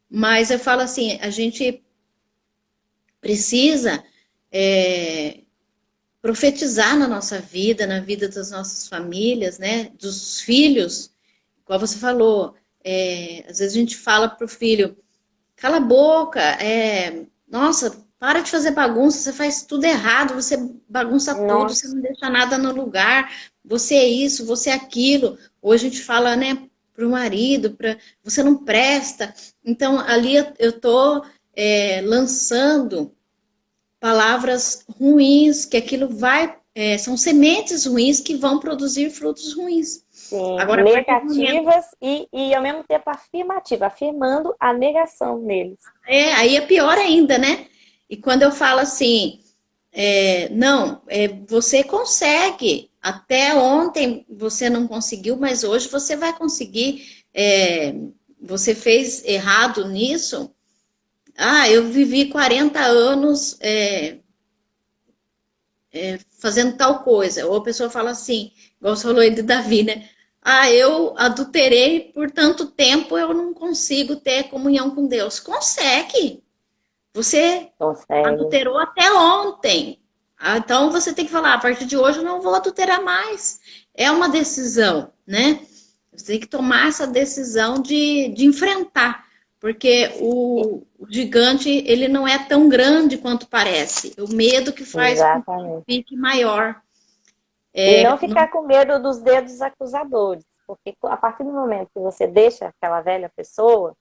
Mas eu falo assim, a gente precisa profetizar na nossa vida, na vida das nossas famílias, né? Dos filhos, igual você falou, às vezes a gente fala pro filho, cala a boca, nossa, para de fazer bagunça, você faz tudo errado, você bagunça tudo, você Nossa. não deixa nada no lugar, você é isso, você é aquilo. Ou a gente fala, né, pro marido, você não presta. Então, ali eu tô lançando palavras ruins, que aquilo vai, são sementes ruins que vão produzir frutos ruins. Sim, Agora, a partir do momento, negativas e ao mesmo tempo afirmativa, afirmando a negação neles. aí é pior ainda, né? E quando eu falo assim, não, você consegue. Até ontem você não conseguiu, mas hoje você vai conseguir. Você fez errado nisso. Ah, eu vivi 40 anos fazendo tal coisa. Ou a pessoa fala assim, igual você falou aí de Davi, né? Ah, eu adulterei por tanto tempo, eu não consigo ter comunhão com Deus. Consegue. Você Consegue. adulterou até ontem. Então você tem que falar, a partir de hoje eu não vou adulterar mais. É uma decisão, né? Você tem que tomar essa decisão de enfrentar. Porque o gigante, ele não é tão grande quanto parece. O medo que faz com que ele Exatamente. fique maior. E não Não, ficar com medo dos dedos acusadores, porque a partir do momento que você deixa aquela velha pessoa,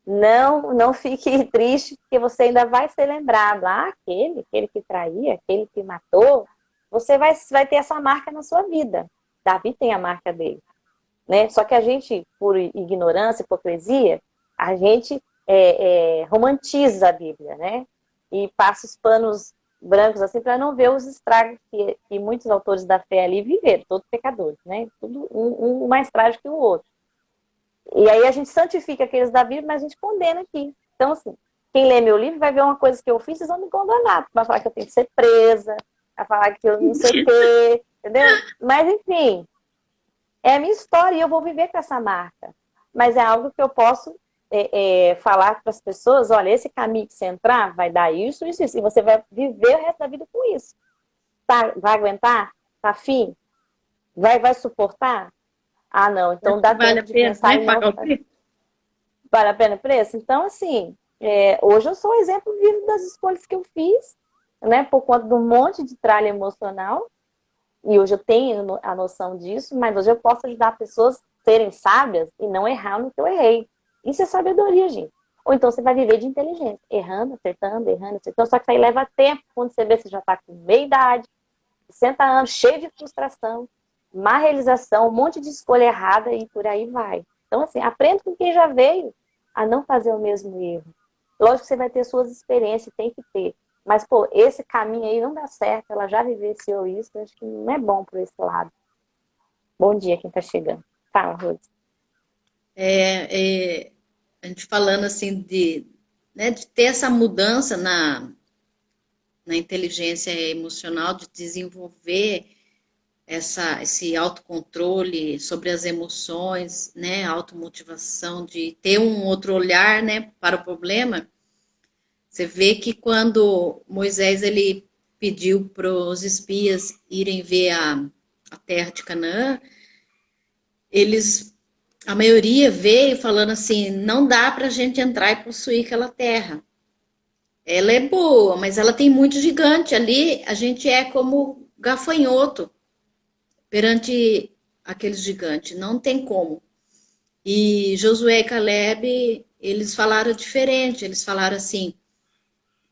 não fique triste, porque você ainda vai ser lembrado. Ah, aquele que traía, aquele que matou, você vai ter essa marca na sua vida. Davi tem a marca dele, né? Só que a gente, por ignorância, hipocrisia, a gente romantiza a Bíblia, né? E passa os panos brancos assim para não ver os estragos que muitos autores da fé ali viveram, todos pecadores, né? Tudo um mais trágico que o outro. E aí a gente santifica aqueles da Bíblia, mas a gente condena aqui. Então, assim, quem lê meu livro vai ver uma coisa que eu fiz, vocês vão me condenar. Vai falar que eu tenho que ser presa, vai falar que eu não sei o quê, entendeu? Mas, enfim, é a minha história e eu vou viver com essa marca. Mas é algo que eu posso falar para as pessoas, olha, esse caminho que você entrar vai dar isso, isso, isso. E você vai viver o resto da vida com isso. Tá, vai aguentar? Tá afim? Vai suportar? Ah, não. Então dá vale tempo a de pena, pensar né? e não. Pagar o preço. Vale a pena o preço? Então, assim, hoje eu sou um exemplo vivo das escolhas que eu fiz, né? Por conta de um monte de tralha emocional. E hoje eu tenho a noção disso, mas hoje eu posso ajudar pessoas a serem sábias e não errar no que eu errei. Isso é sabedoria, gente. Ou então você vai viver de inteligência, errando, acertando, errando, acertando. Só que isso aí leva tempo. Quando você vê, você já está com meia idade, 60 anos, cheio de frustração, má realização, um monte de escolha errada e por aí vai. Então, assim, aprenda com quem já veio a não fazer o mesmo erro. Lógico que você vai ter suas experiências, tem que ter. Mas, pô, esse caminho aí não dá certo, ela já vivenciou isso, eu acho que não é bom por esse lado. Bom dia quem está chegando. Fala, Rose. A gente falando assim né, de ter essa mudança na inteligência emocional, de desenvolver esse autocontrole sobre as emoções, né, automotivação, de ter um outro olhar, né, para o problema. Você vê que quando Moisés ele pediu para os espias irem ver a terra de Canaã, a maioria veio falando assim, não dá para a gente entrar e possuir aquela terra. Ela é boa, mas ela tem muito gigante ali, a gente é como gafanhoto perante aqueles gigantes, não tem como. E Josué e Caleb, eles falaram diferente, eles falaram assim,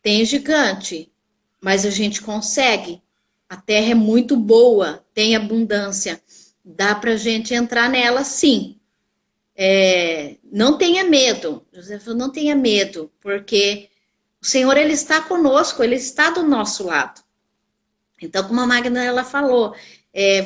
tem gigante, mas a gente consegue. A terra é muito boa, tem abundância. Dá para a gente entrar nela sim. Não tenha medo. José falou, não tenha medo, porque o Senhor ele está conosco, ele está do nosso lado. Então, como a Magna ela falou,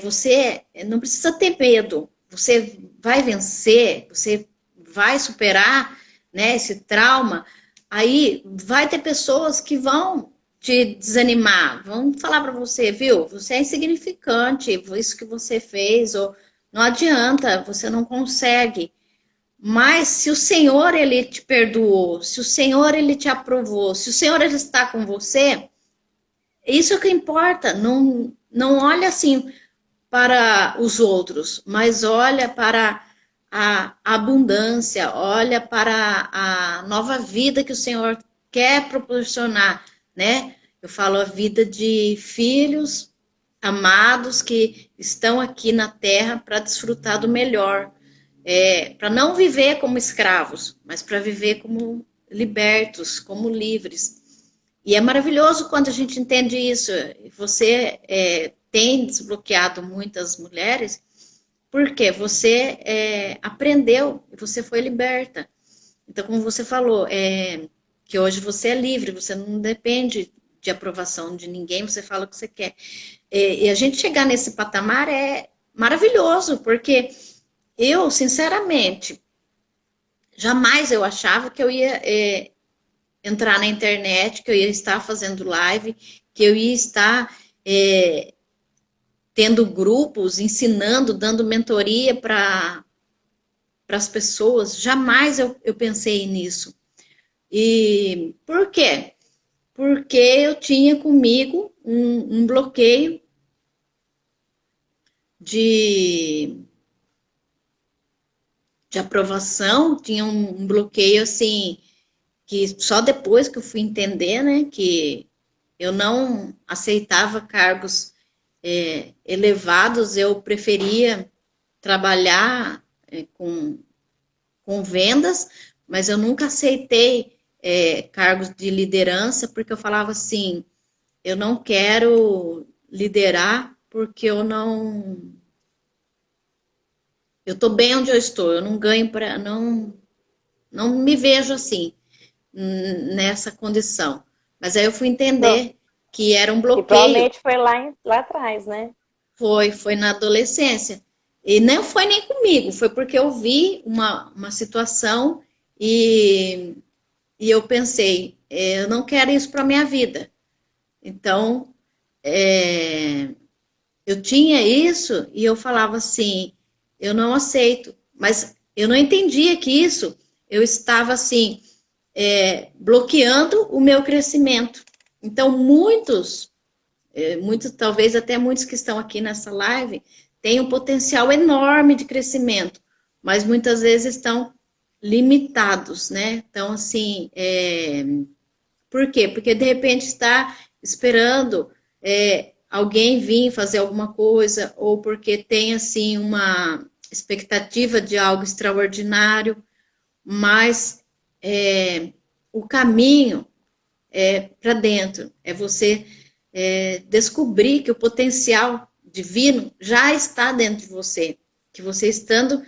você não precisa ter medo. Você vai vencer, você vai superar, né, esse trauma. Aí vai ter pessoas que vão te desanimar, vão falar para você, viu? Você é insignificante, isso que você fez, ou não adianta, você não consegue. Mas se o Senhor ele te perdoou, se o Senhor ele te aprovou, se o Senhor ele está com você, isso é o que importa. Não, não olha assim para os outros, mas olha para a abundância, olha para a nova vida que o Senhor quer proporcionar, né? Eu falo a vida de filhos amados que estão aqui na terra para desfrutar do melhor, para não viver como escravos, mas para viver como libertos, como livres. E é maravilhoso quando a gente entende isso. Você tem desbloqueado muitas mulheres porque você aprendeu e você foi liberta. Então, como você falou, que hoje você é livre, você não depende de aprovação de ninguém, você fala o que você quer. E a gente chegar nesse patamar é maravilhoso, porque eu, sinceramente, jamais eu achava que eu ia entrar na internet, que eu ia estar fazendo live, que eu ia estar tendo grupos, ensinando, dando mentoria para as pessoas. Jamais eu pensei nisso. E por quê? Porque eu tinha comigo um bloqueio de aprovação, tinha um bloqueio assim, que só depois que eu fui entender, né, que eu não aceitava cargos elevados, eu preferia trabalhar com vendas, mas eu nunca aceitei cargos de liderança, porque eu falava assim, eu não quero liderar porque eu estou bem onde eu estou, eu não ganho para, não me vejo assim, nessa condição. Mas aí eu fui entender que era um E bloqueio. provavelmente foi lá atrás, né? Foi na adolescência. E não foi nem comigo, foi porque eu vi uma situação e eu pensei, eu não quero isso para minha vida. Então, eu tinha isso e eu falava assim, eu não aceito. Mas eu não entendia que isso, eu estava assim, bloqueando o meu crescimento. Então, muitos, talvez até muitos que estão aqui nessa live, têm um potencial enorme de crescimento, mas muitas vezes estão limitados, né? Então, assim, por quê? Porque de repente está esperando alguém vir fazer alguma coisa, ou porque tem, assim, uma expectativa de algo extraordinário, mas o caminho para dentro, é você descobrir que o potencial divino já está dentro de você, que você estando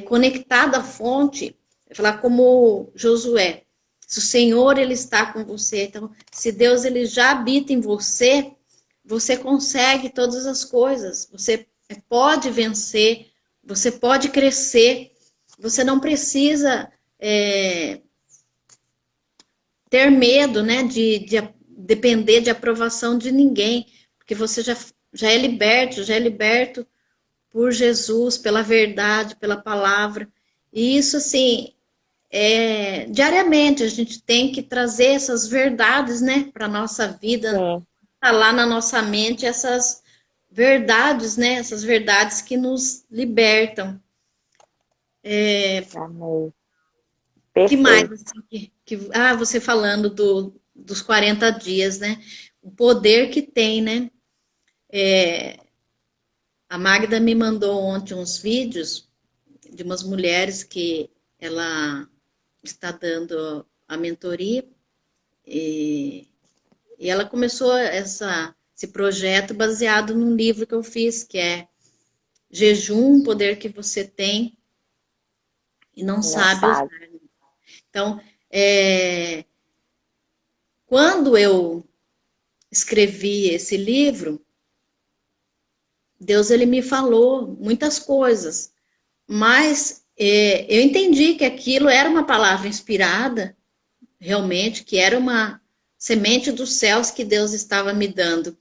conectado à fonte, falar como Josué, se o Senhor ele está com você, então se Deus ele já habita em você, você consegue todas as coisas, você pode vencer, você pode crescer, você não precisa ter medo, né, de depender de aprovação de ninguém, porque você já é liberto por Jesus, pela verdade, pela palavra. E isso, assim, diariamente a gente tem que trazer essas verdades, né, para a nossa vida, tá lá na nossa mente essas verdades, né, essas verdades que nos libertam. Amém. Que mais, Perfeito. assim, você falando dos 40 dias, né, o poder que tem, né, a Magda me mandou ontem uns vídeos de umas mulheres que ela está dando a mentoria e ela começou esse projeto baseado num livro que eu fiz, que é Jejum, o poder que você tem e não Não sabe usar. sabe. Então, quando eu escrevi esse livro, Deus ele me falou muitas coisas, mas eu entendi que aquilo era uma palavra inspirada, realmente, que era uma semente dos céus que Deus estava me dando,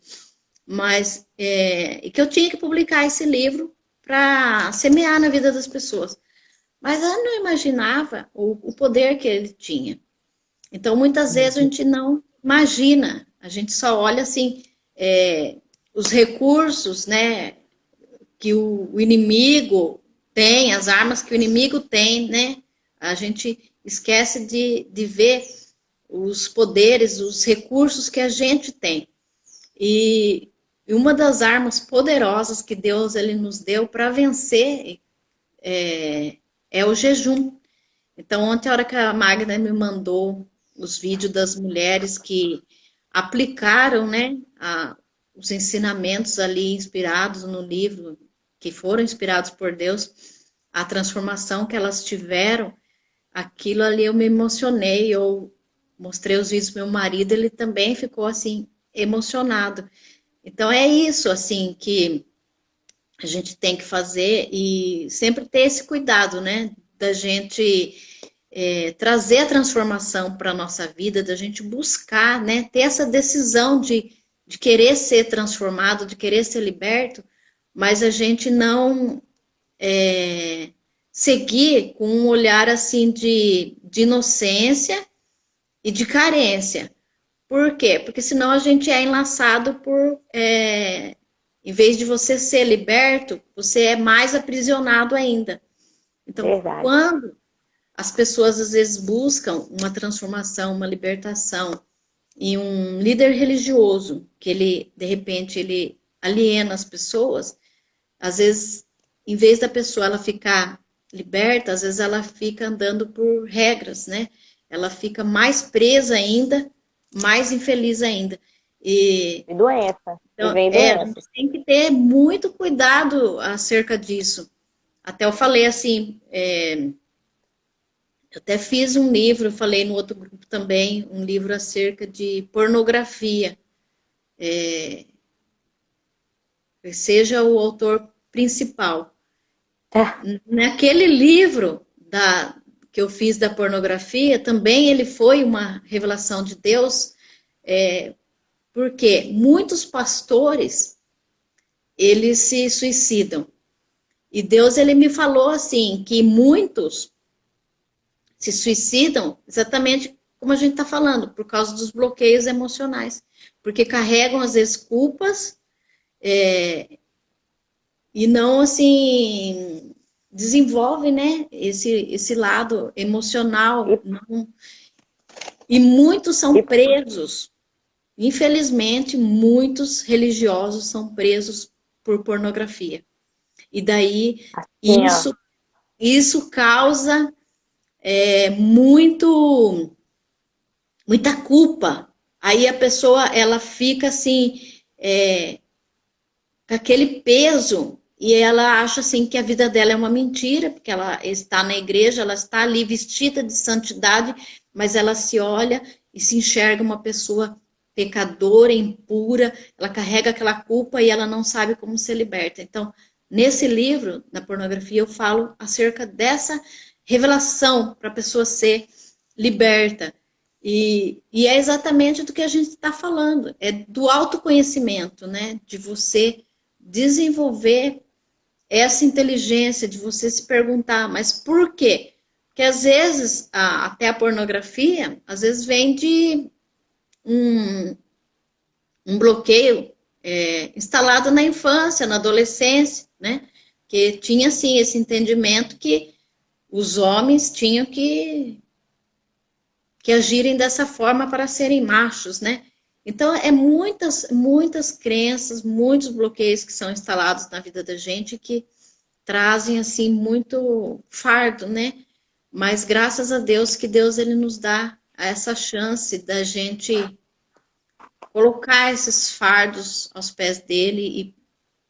mas e que eu tinha que publicar esse livro para semear na vida das pessoas. Mas eu não imaginava o poder que ele tinha. Então, muitas vezes a gente não imagina, a gente só olha assim, os recursos, né, que o inimigo tem, as armas que o inimigo tem, né? A gente esquece de ver os poderes, os recursos que a gente tem. E uma das armas poderosas que Deus ele nos deu para vencer é o jejum. Então, ontem, a hora que a Magda me mandou os vídeos das mulheres que aplicaram, né, os ensinamentos ali inspirados no livro, que foram inspirados por Deus, a transformação que elas tiveram, aquilo ali eu me emocionei, eu mostrei os vídeos pro meu marido, ele também ficou assim emocionado. Então é isso assim que a gente tem que fazer e sempre ter esse cuidado, né, da gente trazer a transformação para a nossa vida, da gente buscar, né, ter essa decisão de querer ser transformado, de querer ser liberto, mas a gente não seguir com um olhar assim de inocência e de carência. Por quê? Porque senão a gente é enlaçado por, em vez de você ser liberto, você é mais aprisionado ainda. Então, Verdade. quando as pessoas às vezes buscam uma transformação, uma libertação em um líder religioso, que ele, de repente, ele aliena as pessoas, às vezes, em vez da pessoa ela ficar liberta, às vezes ela fica andando por regras, né? Ela fica mais presa ainda, mais infeliz ainda. E doença. E Então, vem a doença. gente tem que ter muito cuidado acerca disso. Até eu falei assim, eu até fiz um livro, falei no outro grupo também, um livro acerca de pornografia. Seja o autor principal. Naquele livro que eu fiz da pornografia, também ele foi uma revelação de Deus, porque muitos pastores, eles se suicidam. E Deus, ele me falou assim, que muitos se suicidam exatamente como a gente está falando, por causa dos bloqueios emocionais. Porque carregam, às vezes, culpas e não, assim, desenvolvem, né, esse lado emocional. Não. E muitos são presos. Infelizmente, muitos religiosos são presos por pornografia. E daí, Assim, ó. isso causa muita culpa. Aí a pessoa, ela fica assim, com aquele peso, e ela acha assim que a vida dela é uma mentira, porque ela está na igreja, ela está ali vestida de santidade, mas ela se olha e se enxerga uma pessoa pecadora, impura, ela carrega aquela culpa e ela não sabe como ser liberta. Então, nesse livro, da pornografia, eu falo acerca dessa revelação para a pessoa ser liberta. E é exatamente do que a gente está falando, é do autoconhecimento, né? De você desenvolver essa inteligência, de você se perguntar, mas por quê? Porque às vezes, até a pornografia, às vezes vem de um, um bloqueio instalado na infância, na adolescência, né? Que tinha, assim, esse entendimento que os homens tinham que agirem dessa forma para serem machos, né? Então, é muitas crenças, muitos bloqueios que são instalados na vida da gente que trazem, assim, muito fardo, né? Mas graças a Deus que Deus, ele nos dá essa chance da gente colocar esses fardos aos pés dele e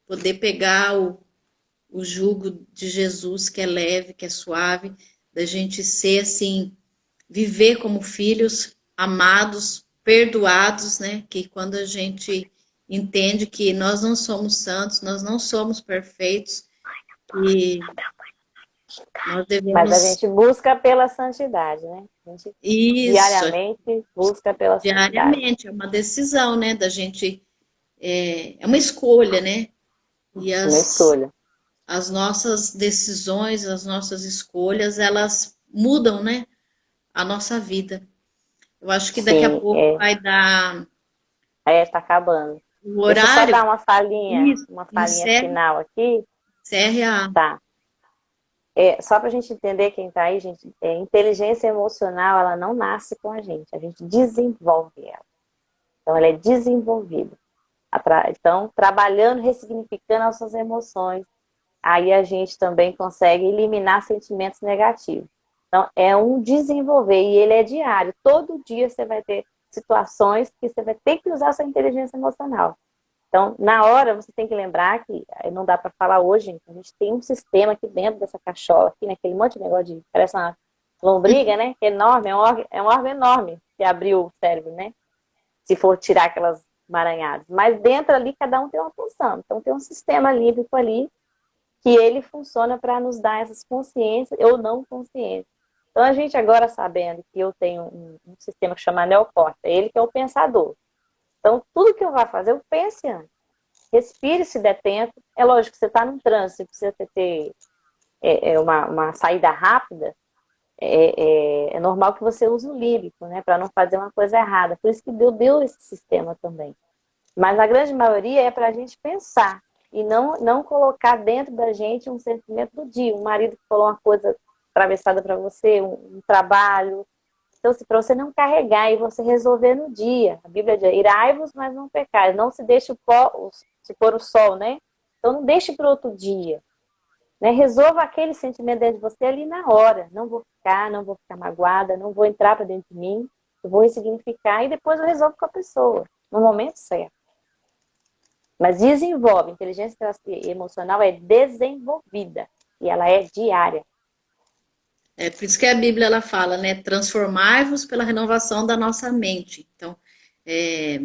poder pegar o jugo de Jesus, que é leve, que é suave, da gente ser, assim, viver como filhos amados, perdoados, né? Que quando a gente entende que nós não somos santos, nós não somos perfeitos, e nós Mas a devemos... gente busca pela santidade, né? A gente Isso, diariamente busca pela santidade. diariamente, é uma decisão, né? Da gente... É uma escolha, né? E Uma escolha. as nossas decisões, as nossas escolhas, elas mudam, né? A nossa vida. Eu acho que daqui a Sim, pouco vai dar tá acabando. o Deixa eu só horário. dar Isso, uma falinha encerre, final aqui. encerre Tá. Só para a gente entender quem está aí, gente, inteligência emocional, ela não nasce com a gente desenvolve ela. Então, ela é desenvolvida. Então, trabalhando, ressignificando as suas emoções, aí a gente também consegue eliminar sentimentos negativos. Então, é um desenvolver, e ele é diário. Todo dia você vai ter situações que você vai ter que usar sua inteligência emocional. Então, na hora, você tem que lembrar que não dá para falar hoje, a gente tem um sistema aqui dentro dessa cachola, aqui, naquele monte de negócio de, parece uma lombriga, né? Que é enorme, é um órgão enorme que abriu o cérebro, né? Se for tirar aquelas emaranhadas. Mas dentro ali, cada um tem uma função. Então, tem um sistema límbico ali que ele funciona para nos dar essas consciências ou não consciências. Então, a gente agora sabendo que eu tenho um sistema que chama neocórtex, é ele que é o pensador. Então, tudo que eu vou fazer, eu pense antes. Respire se der tempo. É lógico que você está num trânsito, precisa ter uma saída rápida. É normal que você use o lírico, né? Para não fazer uma coisa errada. Por isso que Deus deu esse sistema também. Mas a grande maioria é para a gente pensar. E não colocar dentro da gente um sentimento do dia. Um marido que falou uma coisa atravessada para você, um trabalho. Então, para você não carregar e você resolver no dia. A Bíblia diz, irai-vos, mas não pecais. Não se deixe se pôr o sol, né? Então, não deixe para outro dia. Né? Resolva aquele sentimento dentro de você ali na hora. Não vou ficar magoada, não vou entrar para dentro de mim. Eu vou ressignificar e depois eu resolvo com a pessoa. No momento certo. Mas desenvolve. Inteligência emocional é desenvolvida. E ela é diária. É por isso que a Bíblia, ela fala, né? Transformai-vos pela renovação da nossa mente. Então, é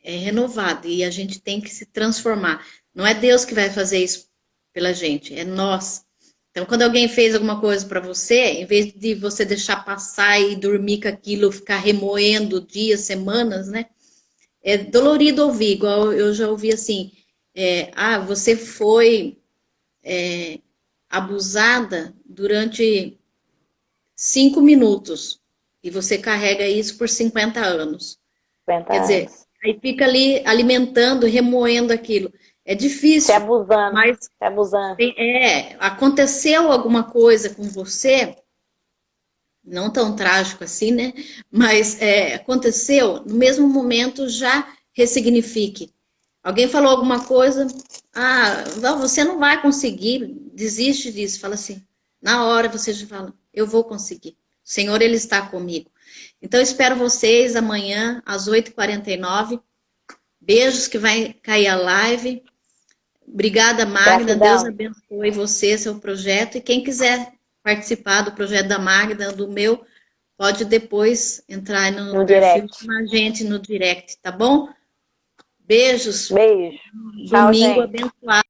renovado e a gente tem que se transformar. Não é Deus que vai fazer isso pela gente, é nós. Então, quando alguém fez alguma coisa para você, em vez de você deixar passar e dormir com aquilo, ficar remoendo dias, semanas, né? É dolorido ouvir, igual eu já ouvi assim, você foi abusada durante 5 minutos e você carrega isso por 50 anos. 50 Quer dizer, anos. aí fica ali alimentando, remoendo aquilo. É Se difícil, abusando. mas Se abusando. aconteceu alguma coisa com você, não tão trágico assim, né? Mas aconteceu, no mesmo momento já ressignifique. Alguém falou alguma coisa, não, você não vai conseguir, desiste disso. Fala assim, na hora você já fala, eu vou conseguir. O Senhor, Ele está comigo. Então, espero vocês amanhã, às 8h49. Beijos que vai cair a live. Obrigada, Magda. Gratidão. Deus abençoe você, seu projeto. E quem quiser participar do projeto da Magda, do meu, pode depois entrar no perfil direct. com a gente no direct, tá bom? Beijos. Beijo. Tchau, Domingo gente. abençoado.